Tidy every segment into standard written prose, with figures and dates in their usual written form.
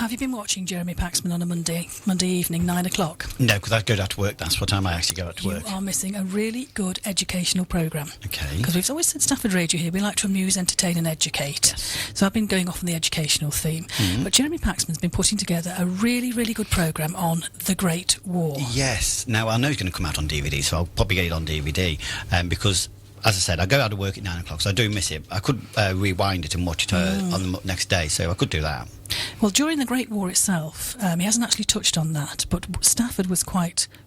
Have you been watching Jeremy Paxman on a Monday evening, 9 o'clock? No, because I go out to work. That's what time I actually go out to work. You are missing a really good educational programme. Okay. Because we've always said Stafford Radio here, we like to amuse, entertain and educate. Yes. So I've been going off on the educational theme. Mm-hmm. But Jeremy Paxman's been putting together a really, really good programme on the Great War. Yes. Now, I know it's going to come out on DVD, so I'll probably get it on DVD, because... As I said, I go out to work at 9 o'clock, so I do miss it. I could rewind it and watch it on the next day, so I could do that. Well, during the Great War itself, he hasn't actually touched on that, but Stafford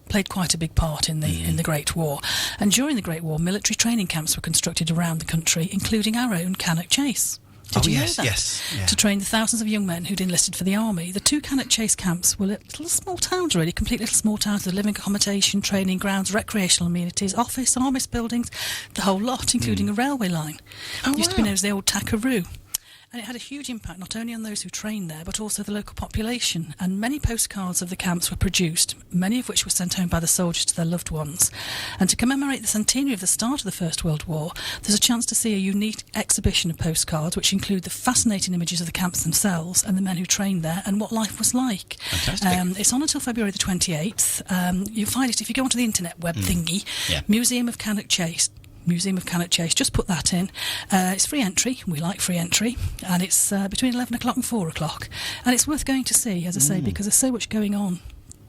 played quite a big part in the Great War. And during the Great War, military training camps were constructed around the country, including our own Cannock Chase. Did you know that? Yes. Yeah. To train the thousands of young men who'd enlisted for the army. The 2 Cannock Chase camps were little small towns, really, complete little small towns with living accommodation, training grounds, recreational amenities, office, army buildings, the whole lot, including a railway line. It used to be known as the old Tackaroo. And it had a huge impact not only on those who trained there, but also the local population. And many postcards of the camps were produced, many of which were sent home by the soldiers to their loved ones. And to commemorate the centenary of the start of the First World War, there's a chance to see a unique exhibition of postcards, which include the fascinating images of the camps themselves and the men who trained there and what life was like. Fantastic. It's on until February the 28th. You'll find it if you go onto the internet web thingy, Yeah. Museum of Cannock Chase, just put that in. It's free entry, we like free entry, and it's between 11 o'clock and 4 o'clock, and it's worth going to see, as I say, because there's so much going on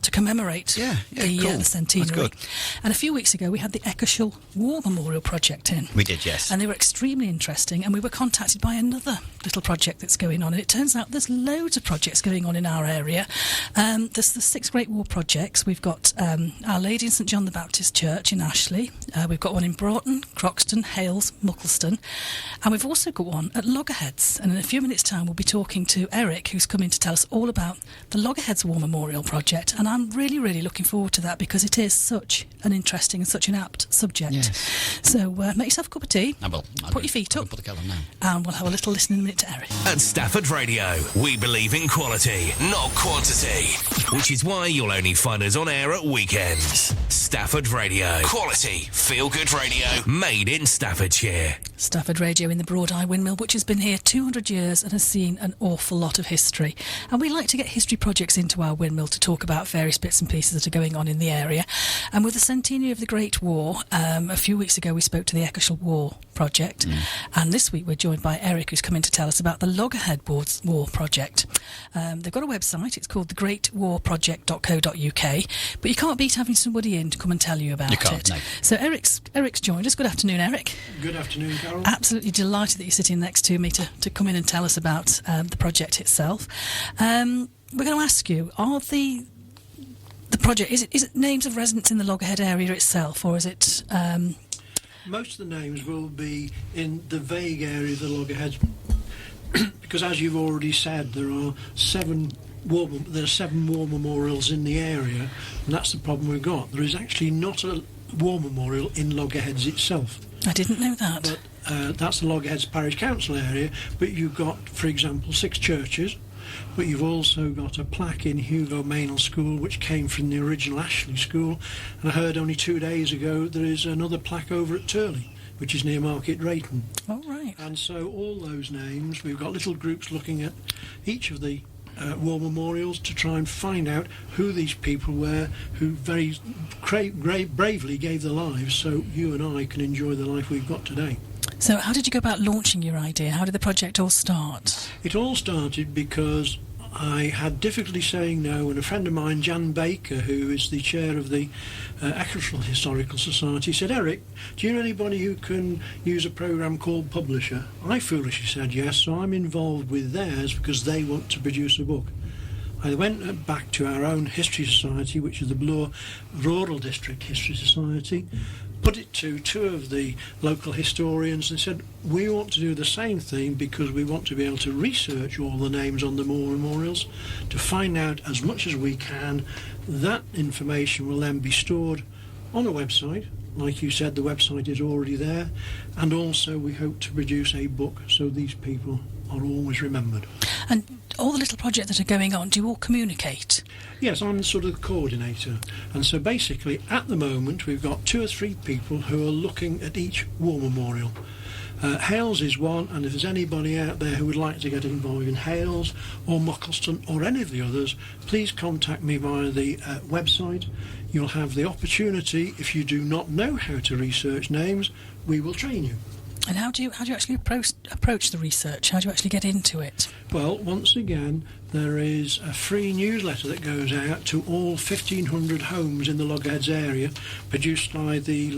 to commemorate the centenary. That's good. And a few weeks ago we had the Eccleshall War Memorial project in. We did, yes. And they were extremely interesting, and we were contacted by another little project that's going on, and it turns out there's loads of projects going on in our area. There's the 6 Great War projects. We've got Our Lady in St John the Baptist Church in Ashley, we've got one in Broughton, Croxton, Hales, Mucklestone, and we've also got one at Loggerheads. And in a few minutes' time we'll be talking to Eric, who's coming to tell us all about the Loggerheads War Memorial project, and I'm really, really looking forward to that because it is such an interesting and such an apt subject. Yes. So make yourself a cup of tea. I will. Put your feet up. Put the kettle on now. And we'll have a little listen in a minute to Eric. At Stafford Radio, we believe in quality, not quantity, which is why you'll only find us on air at weekends. Stafford Radio. Quality, feel-good radio, made in Staffordshire. Stafford Radio in the Broad Eye Windmill, which has been here 200 years and has seen an awful lot of history. And we like to get history projects into our windmill to talk about various bits and pieces that are going on in the area. And with the centenary of the Great War, a few weeks ago we spoke to the Eccleshall War project, and this week we're joined by Eric, who's coming to tell us about the Loggerhead War project. They've got a website, it's called thegreatwarproject.co.uk, but you can't beat having somebody in to come and tell you about it. No. So Eric's joined us. Good afternoon, Eric. Good afternoon, Carol. Absolutely delighted that you're sitting next to me to come in and tell us about the project itself. We're going to ask you, are the project, is it names of residents in the Loggerhead area itself, or is it... Most of the names will be in the vague area of the Loggerheads, because as you've already said, there are 7 war memorials in the area, and that's the problem we've got. There is actually not a war memorial in Loggerheads itself. I didn't know that. But that's the Loggerheads Parish Council area, but you've got, for example, 6 churches, but you've also got a plaque in Hugo Meynell School, which came from the original Ashley School, and I heard only 2 days ago there is another plaque over at Tyrley, which is near Market Drayton. Oh, right. And so all those names, we've got little groups looking at each of the war memorials to try and find out who these people were who very bravely gave their lives so you and I can enjoy the life we've got today. So how did you go about launching your idea? How did the project all start? It all started because I had difficulty saying no, and a friend of mine, Jan Baker, who is the chair of the Eccleshall Historical Society, said, Eric, do you know anybody who can use a programme called Publisher? I foolishly said yes, so I'm involved with theirs because they want to produce a book. I went back to our own history society, which is the Blore Rural District History Society, put it to 2 of the local historians and said, we want to do the same thing because we want to be able to research all the names on the war memorials to find out as much as we can. That information will then be stored on a website. Like you said, the website is already there, and also we hope to produce a book so these people are always remembered. And all the little projects that are going on, do you all communicate? Yes, I'm sort of the coordinator, and so basically at the moment we've got 2 or 3 people who are looking at each war memorial. Hales is one, and if there's anybody out there who would like to get involved in Hales or Mucklestone or any of the others, please contact me via the website. You'll have the opportunity, if you do not know how to research names, we will train you. And how do you actually approach the research? How do you actually get into it? Well, once again, there is a free newsletter that goes out to all 1,500 homes in the Loggerheads area, produced by the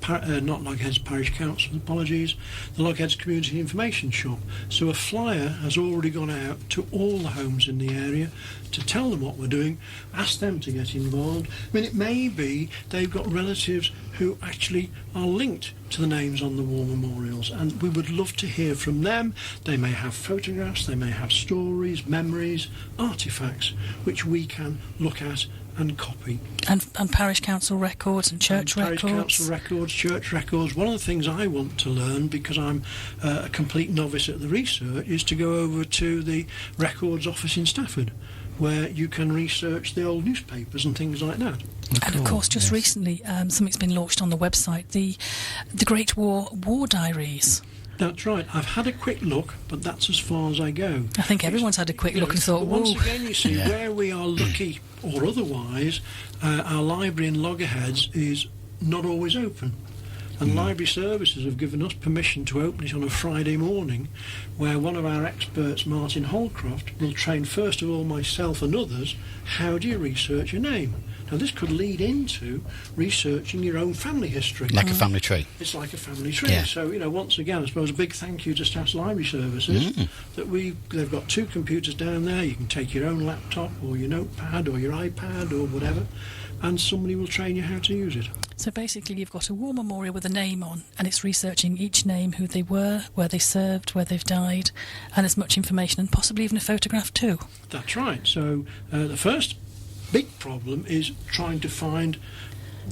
Parish Council, apologies, the Loggerheads Community Information Shop. So a flyer has already gone out to all the homes in the area to tell them what we're doing, ask them to get involved. I mean, it may be they've got relatives who actually are linked to the names on the war memorials, and we would love to hear from them. They may have photographs, they may have stories, memories, artefacts, which we can look at and copy. And parish council records and church records. Parish council records, church records. One of the things I want to learn, because I'm a complete novice at the research, is to go over to the records office in Stafford, where you can research the old newspapers and things like that. And of course, just recently, something's been launched on the website, the Great War Diaries. That's right. I've had a quick look, but that's as far as I go. I think everyone's had a quick look and thought, once whoa. again, you see, where we are lucky or otherwise, our library in Loggerheads is not always open. And library services have given us permission to open it on a Friday morning, where one of our experts, Martin Holcroft, will train first of all myself and others, how do you research a name? Now this could lead into researching your own family history. Like a family tree. It's like a family tree. Yeah. So, once again, I suppose a big thank you to Staff's Library Services, that they've got 2 computers down there. You can take your own laptop or your notepad or your iPad or whatever, and somebody will train you how to use it. So basically you've got a war memorial with a name on, and it's researching each name, who they were, where they served, where they've died, and as much information, and possibly even a photograph too. That's right. So the first big problem is trying to find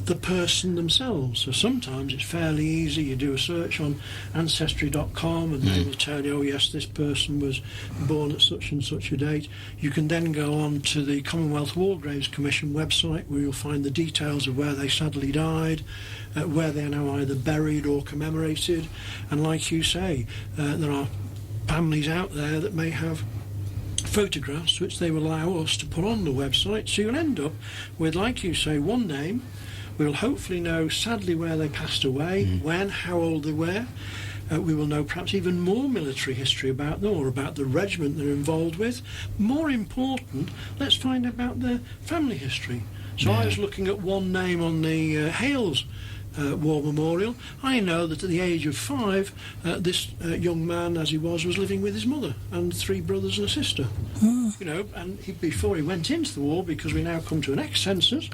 the person themselves. So sometimes it's fairly easy. You do a search on ancestry.com and they will tell you, oh yes, this person was born at such and such a date. You can then go on to the Commonwealth War Graves Commission website, where you'll find the details of where they sadly died, where they are now either buried or commemorated. And like you say, there are families out there that may have photographs which they will allow us to put on the website. So you'll end up with, like you say, one name. We'll hopefully know sadly where they passed away, when, how old they were. We will know perhaps even more military history about them, or about the regiment they're involved with. More important, let's find out about their family history. So I was looking at one name on the Hales War Memorial. I know that at the age of 5, this young man, as he was living with his mother and 3 brothers and a sister. And before he went into the war, because we now come to an ex-census,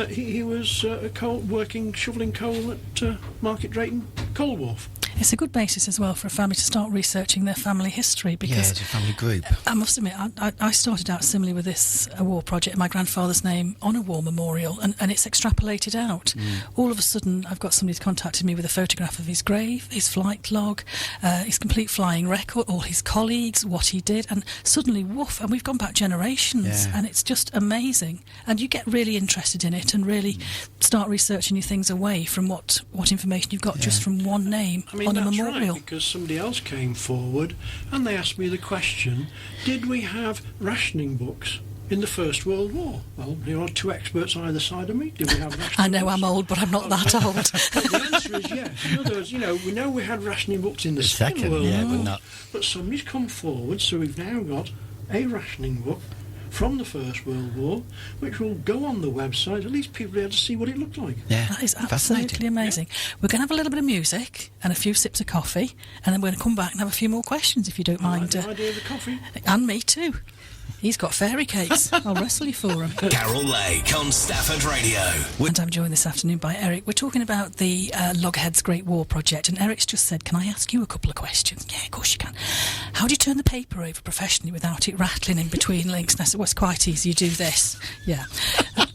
he was shoveling coal at Market Drayton Coal Wharf. It's a good basis as well for a family to start researching their family history, because it's a family group. I must admit, I started out similarly with this war project, my grandfather's name on a war memorial, and it's extrapolated out. All of a sudden, I've got somebody contacted me with a photograph of his grave, his flight log, his complete flying record, all his colleagues, what he did, and suddenly, woof, and we've gone back generations, and it's just amazing. And you get really interested in it and really start researching your things away from what information you've got just from one name. On a that's memorial. Right, because somebody else came forward and they asked me the question, did we have rationing books in the First World War? Well, you are 2 experts either side of me. Did we have rationing I know books? I'm old, but I'm not that old. But the answer is yes. In other words, we know we had rationing books in the Second World War, but somebody's come forward, so we've now got a rationing book from the First World War, which will go on the website. At least people will be able to see what it looked like. Yeah, That is absolutely amazing. We're going to have a little bit of music and a few sips of coffee, and then we're going to come back and have a few more questions, if you don't I like mind. the idea of the coffee. And me too. He's got fairy cakes. I'll wrestle you for him. Carol Lake on Stafford Radio. And I'm joined this afternoon by Eric. We're talking about the Loggerheads Great War Project, and Eric's just said, can I ask you a couple of questions? Yeah, of course you can. How do you turn the paper over professionally without it rattling in between links? And I said, well, it's quite easy. You do this. Yeah.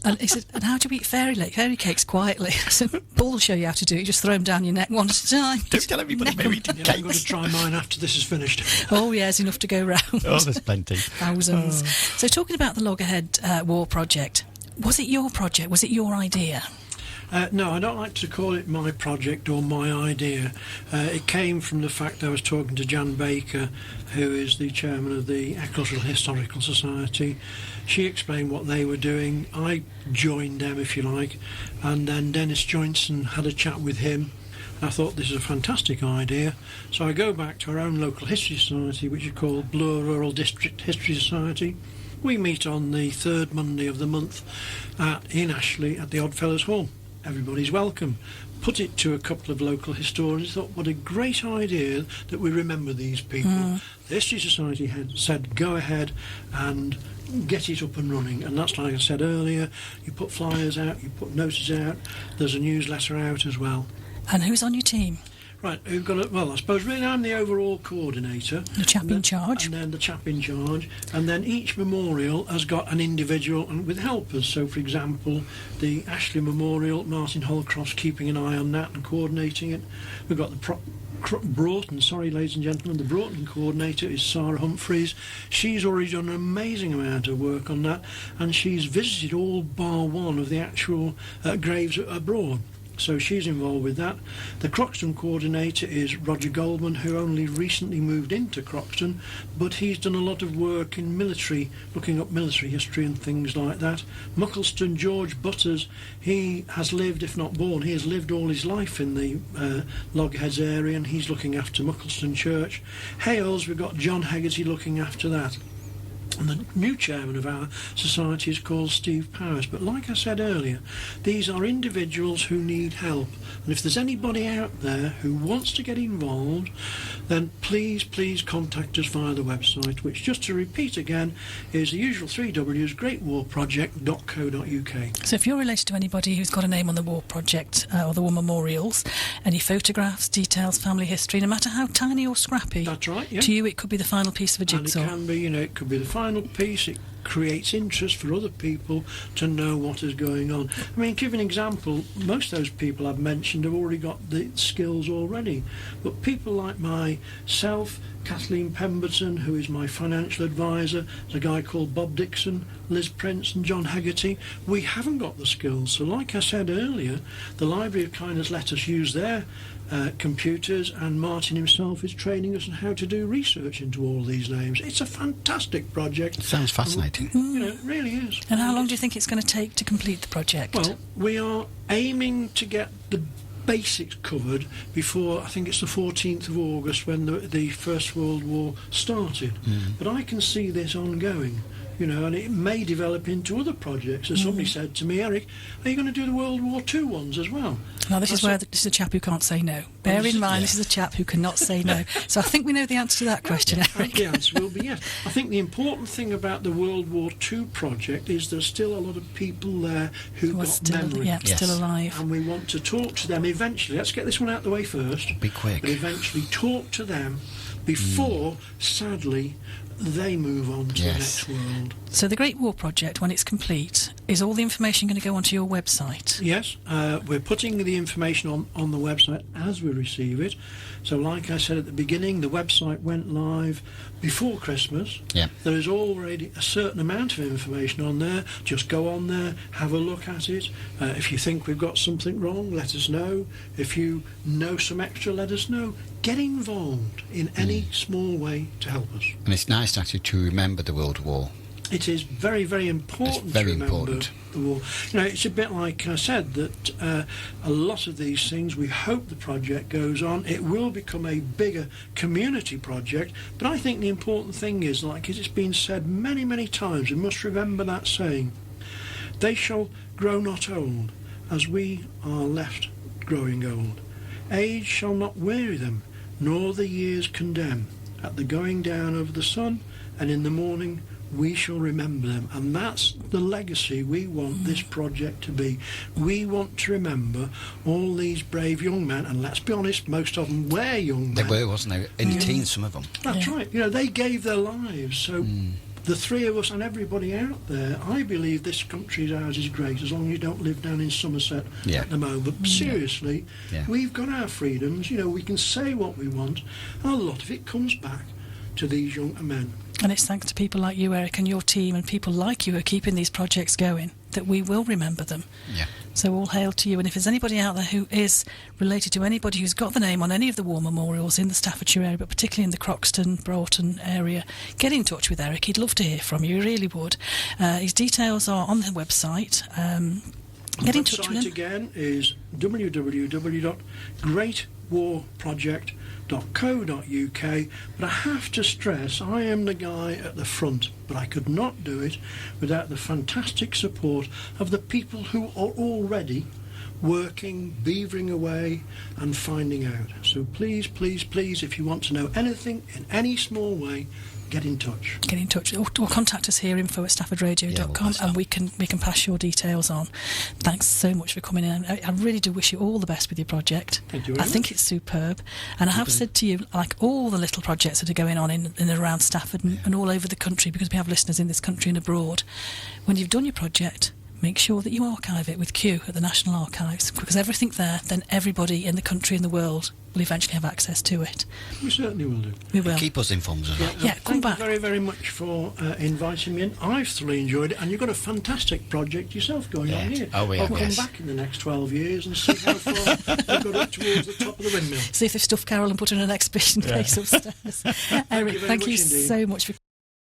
And he said, and how do you eat fairy cakes quietly? I said, Paul will show you how to do it. Just throw them down your neck one at a time. Don't tell everybody we're eating I'm cakes. going to try mine after this is finished. Oh, yeah, there's enough to go round. Oh, there's plenty. Thousands. So talking about the Loggerhead War Project, was it your project? Was it your idea? No, I don't like to call it my project or my idea. It came from the fact I was talking to Jan Baker, who is the chairman of the Ecclesfield Historical Society. She explained what they were doing. I joined them, if you like, and then Dennis Joynson had a chat with him. I thought this is a fantastic idea, so I go back to our own local history society, which is called Blore Rural District History Society. We meet on the third Monday of the month in Ashley at the Oddfellows Hall. Everybody's welcome. Put it to a couple of local historians. Thought, what a great idea that we remember these people. The History Society had said, go ahead and get it up and running. And that's, like I said earlier, you put flyers out, you put notices out, there's a newsletter out as well. And who's on your team? Right, who've got it? Well, I suppose really I'm the overall coordinator. The chap in charge. And then the chap in charge. And then each memorial has got an individual and with helpers. So, for example, the Ashley Memorial, Martin Holcroft's keeping an eye on that and coordinating it. We've got the Broughton, sorry ladies and gentlemen, the Broughton coordinator is Sarah Humphreys. She's already done an amazing amount of work on that, and she's visited all bar one of the actual graves abroad. So she's involved with that. The Croxton coordinator is Roger Goldman, who only recently moved into Croxton, but he's done a lot of work in military, looking up military history and things like that. Mucklestone, George Butters, he has lived, if not born, he has lived all his life in the Loggerheads area, and he's looking after Mucklestone Church. Hales, we've got John Haggerty looking after that. And the new chairman of our society is called Steve Powers. But like I said earlier, these are individuals who need help. And if there's anybody out there who wants to get involved, then please contact us via the website, which, just to repeat again, is the usual 3 W's, greatwarproject.co.uk. So if you're related to anybody who's got a name on the War Project or the War Memorials, any photographs, details, family history, no matter how tiny or scrappy, that's right, yeah. To you it could be the final piece of a jigsaw. And it can be, it could be the final piece. It creates interest for other people to know what is going on. I mean, give an example, most of those people I've mentioned have already got the skills already, but people like myself, Kathleen Pemberton, who is my financial advisor, there's a guy called Bob Dixon, Liz Prince and John Haggerty, we haven't got the skills. So like I said earlier, the Library of Kindness let us use their computers, and Martin himself is training us on how to do research into all these names. It's a fantastic project. It sounds fascinating. It really is. And how long do you think it's going to take to complete the project? Well, we are aiming to get the basics covered before, I think it's the 14th of August, when the First World War started. But I can see this ongoing. And it may develop into other projects. As somebody said to me, Eric, are you going to do the World War II ones as well? Now, this is a chap who can't say no. Bear in mind, this is a chap who cannot say no. So I think we know the answer to that question, Eric. The answer will be yes. I think the important thing about the World War II project is there's still a lot of people there who got memory. Still alive. And we want to talk to them eventually. Let's get this one out of the way first. Be quick. But eventually talk to them before, sadly, they move on to the next world. So the Great War Project, when it's complete, is all the information going to go onto your website? Yes, we're putting the information on the website as we receive it. So like I said at the beginning, the website went live before Christmas. Yeah. There is already a certain amount of information on there. Just go on there, have a look at it. If you think we've got something wrong, let us know. If you know some extra, let us know. Get involved in any small way to help us. And it's nice actually to remember the World War. It is very, very important It's very to remember important. the war. It's a bit like I said, that a lot of these things, we hope the project goes on. It will become a bigger community project, but I think the important thing is, like it's been said many, many times, we must remember that saying, they shall grow not old, as we are left growing old. Age shall not weary them, nor the years condemn. At the going down of the sun, and in the morning we shall remember them. And that's the legacy we want this project to be. We want to remember all these brave young men, and let's be honest, most of them were young men. They were, wasn't they? In the teens, some of them. That's right. They gave their lives. So the three of us and everybody out there, I believe this country of ours is great, as long as you don't live down in Somerset at the moment. But seriously, we've got our freedoms. We can say what we want, and a lot of it comes back to these young men. And it's thanks to people like you, Eric, and your team, and people like you who are keeping these projects going. that we will remember them. Yeah. So all hail to you. And if there's anybody out there who is related to anybody who's got the name on any of the war memorials in the Staffordshire area, but particularly in the Croxton, Broughton area, get in touch with Eric. He'd love to hear from you, he really would. His details are on the website. Get in touch with him. The website again is www.greatwarproject.co.uk, but I have to stress I am the guy at the front, but I could not do it without the fantastic support of the people who are already working, beavering away and finding out. So please, please, please, if you want to know anything in any small way, get in touch. Get in touch or contact us here, info@staffordradio.com, and we can pass your details on. Thanks so much for coming in. I really do wish you all the best with your project. Thank you very much. think it's superb, and I have said to you, like all the little projects that are going on in and around Stafford and all over the country, because we have listeners in this country and abroad, when you've done your project, make sure that you archive it with Q at the National Archives, because everything there, then everybody in the country and the world will eventually have access to it. We certainly will do. We will. Keep us informed as well. Yeah, come thank back. you very, very much for inviting me in. I've thoroughly enjoyed it, and you've got a fantastic project yourself going on here. Oh, yeah, I'll come yes. back in the next 12 years and see how far we've got up towards the top of the windmill. See if they've stuffed Carol and put her in an exhibition case upstairs. Eric, very thank you much indeed. so much for